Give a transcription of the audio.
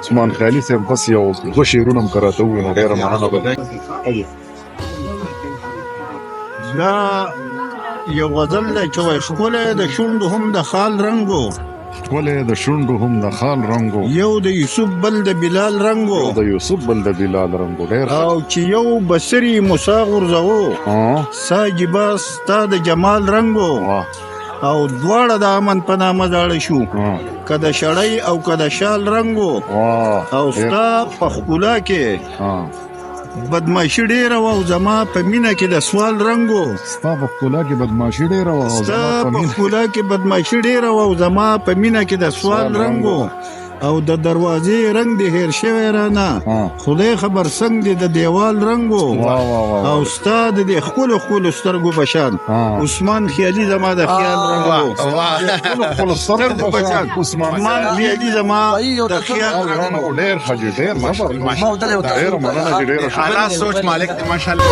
عثمان خیالي صاحب بس یو دوه شعرونه هم که راته ووایي نو ډېره مننه به. دا یو غزل دی چې وایي ښکلی د شونډو هم د خال رنګ و، ښکلی د شونډو هم د خال رنګ و، یو د یوسف بل د بلال رنګ یو و، د یوسف بل د بلال رنګ و. ډېر او چې یو بصري موسی غورځوو سا جبا ستا د جمال رنګ و، او دواړه د امن په نامه زاړه شو، که د شړۍ او که د شال رنګ و، او ستا په ښکلا کې بدماشي ډېره وه او زما په مینه کې د سوال رنګ و. ستا په ښکلا کې بدماشي ډېره وه او ستا زما په په ښکلا کې بدماشي ډېره وه او زما په مینه کې د سوال رنګ و، او د دروازې رنګ دې هېر شوی رانه، خدای خبر څنګ دې د دیوال رنګ و، او ستا د دې ښکلو ښکلو سترګو په شان عثمان خیالي زما د خیال رنګ و. خپلو سترګو په شان عثمان خیالي زما د خیال رنګ و. ډېر ښه جي، ډېر ماشاءالله، ډېره مننه جي، ډېره اعلی سوچ مالک دی ماشاءالله.